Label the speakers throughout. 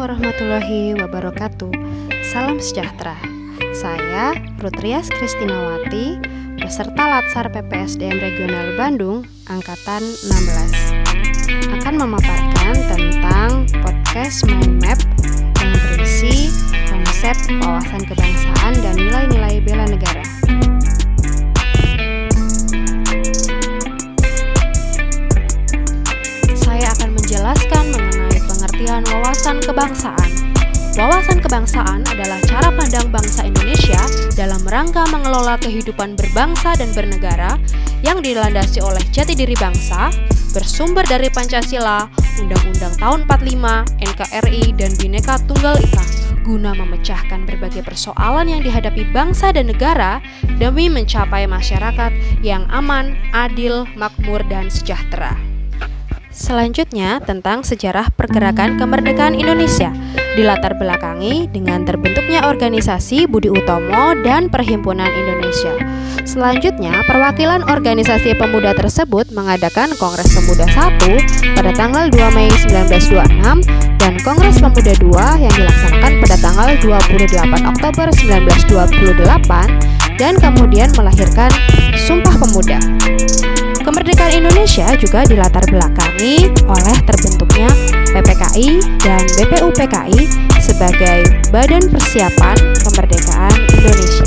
Speaker 1: warahmatullahi wabarakatuh. Salam sejahtera. Saya Rutrias Kristinawati, peserta Latsar PPSDM Regional Bandung Angkatan 16, akan memaparkan tentang podcast Mind Map yang berisi konsep wawasan kebangsaan dan nilai-nilai bela negara. Saya akan menjelaskan mengenai pengertian wawasan kebangsaan. Wawasan kebangsaan adalah cara pandang bangsa Indonesia dalam rangka mengelola kehidupan berbangsa dan bernegara yang dilandasi oleh jati diri bangsa, bersumber dari Pancasila, Undang-Undang Tahun 45, NKRI, dan Bhinneka Tunggal Ika, guna memecahkan berbagai persoalan yang dihadapi bangsa dan negara demi mencapai masyarakat yang aman, adil, makmur, dan sejahtera. Selanjutnya tentang sejarah pergerakan kemerdekaan Indonesia, dilatar belakangi dengan terbentuknya organisasi Budi Utomo dan Perhimpunan Indonesia. Selanjutnya, perwakilan organisasi pemuda tersebut mengadakan Kongres Pemuda 1 pada tanggal 2 Mei 1926 dan Kongres Pemuda 2 yang dilaksanakan pada tanggal 28 Oktober 1928 dan kemudian melahirkan Sumpah Pemuda. Kemerdekaan Indonesia juga dilatar belakangi oleh terbentuknya PPKI dan BPUPKI sebagai Badan Persiapan Kemerdekaan Indonesia.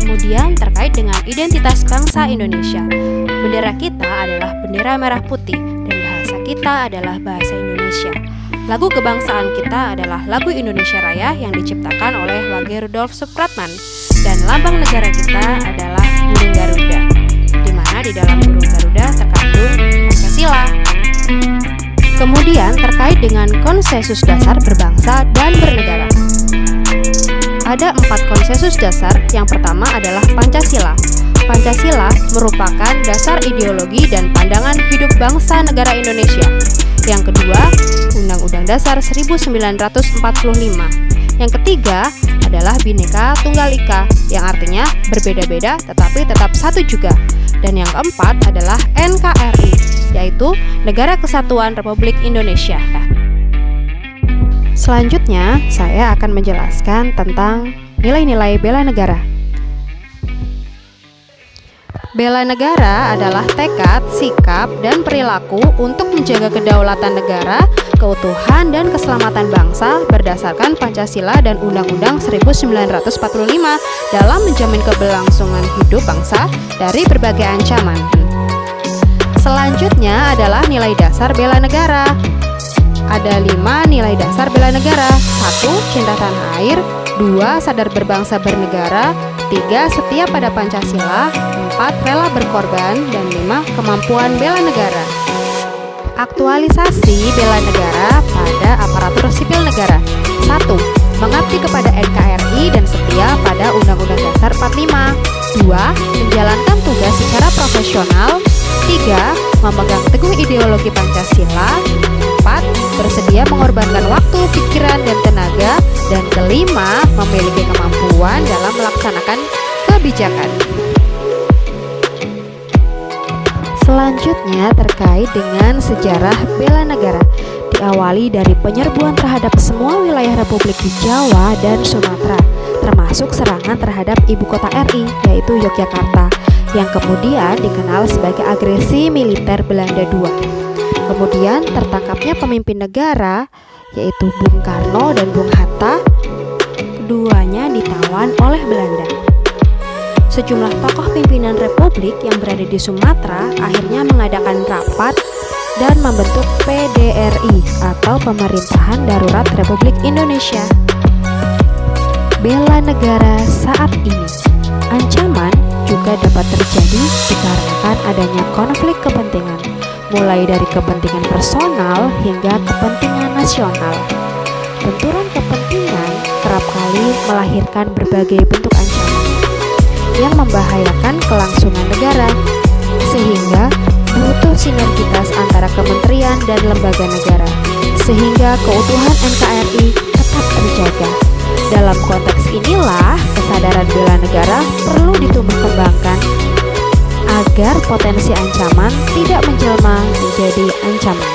Speaker 1: Kemudian terkait dengan identitas bangsa Indonesia, bendera kita adalah bendera merah putih dan bahasa kita adalah bahasa Indonesia. Lagu kebangsaan kita adalah lagu Indonesia Raya yang diciptakan oleh Wage Rudolf Supratman, dan lambang negara kita adalah burung Garuda, di mana di dalam burung Garuda terkandung Pancasila. Kemudian terkait dengan konsensus dasar berbangsa dan bernegara. Ada 4 konsensus dasar. Yang pertama adalah Pancasila. Pancasila merupakan dasar ideologi dan pandangan hidup bangsa negara Indonesia. Yang kedua, Undang-Undang Dasar 1945. Yang ketiga adalah Bhinneka Tunggal Ika, yang artinya berbeda-beda tetapi tetap satu juga. Dan yang keempat adalah NKRI, yaitu Negara Kesatuan Republik Indonesia. Selanjutnya, saya akan menjelaskan tentang nilai-nilai bela negara. Bela negara adalah tekad, sikap, dan perilaku untuk menjaga kedaulatan negara, keutuhan, dan keselamatan bangsa berdasarkan Pancasila dan Undang-Undang 1945 dalam menjamin keberlangsungan hidup bangsa dari berbagai ancaman. Selanjutnya adalah nilai dasar bela negara. Ada 5 nilai dasar bela negara. 1. Cinta tanah air. 2. Sadar berbangsa bernegara. 3. Setia pada Pancasila. 4. Rela berkorban. Dan 5. Kemampuan bela negara. Aktualisasi bela negara pada aparatur sipil negara. 1. Mengabdi kepada NKRI dan setia pada Undang-Undang Dasar 45. 2. Menjalankan tugas secara profesional. 3. Memegang teguh ideologi Pancasila. 4. Bersedia mengorbankan waktu, pikiran, dan tenaga. Dan kelima, memiliki kemampuan dalam melaksanakan kebijakan. Selanjutnya terkait dengan sejarah bela negara, diawali dari penyerbuan terhadap semua wilayah Republik di Jawa dan Sumatera, termasuk serangan terhadap ibu kota RI, yaitu Yogyakarta, yang kemudian dikenal sebagai agresi militer Belanda II. Kemudian tertangkapnya pemimpin negara, yaitu Bung Karno dan Bung Hatta. Keduanya ditawan oleh Belanda. Sejumlah tokoh pimpinan republik yang berada di Sumatera akhirnya mengadakan rapat dan membentuk PDRI atau Pemerintahan Darurat Republik Indonesia. Bela negara saat ini. Ancaman juga dapat terjadi dikarenakan adanya konflik kepentingan, mulai dari kepentingan personal hingga kepentingan nasional. Benturan kepentingan kerap kali melahirkan berbagai bentuk ancaman yang membahayakan kelangsungan negara, sehingga butuh sinergitas antara kementerian dan lembaga negara, sehingga keutuhan NKRI tetap terjaga. Dalam konteks inilah, kesadaran bela negara perlu ditumbuh kembangkan agar potensi ancaman tidak menjelma menjadi ancaman.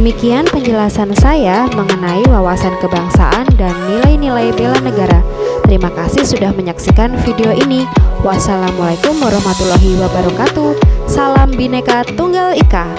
Speaker 1: Demikian penjelasan saya mengenai wawasan kebangsaan dan nilai-nilai bela negara. Terima kasih sudah menyaksikan video ini. Wassalamualaikum warahmatullahi wabarakatuh. Salam Bhinneka Tunggal Ika.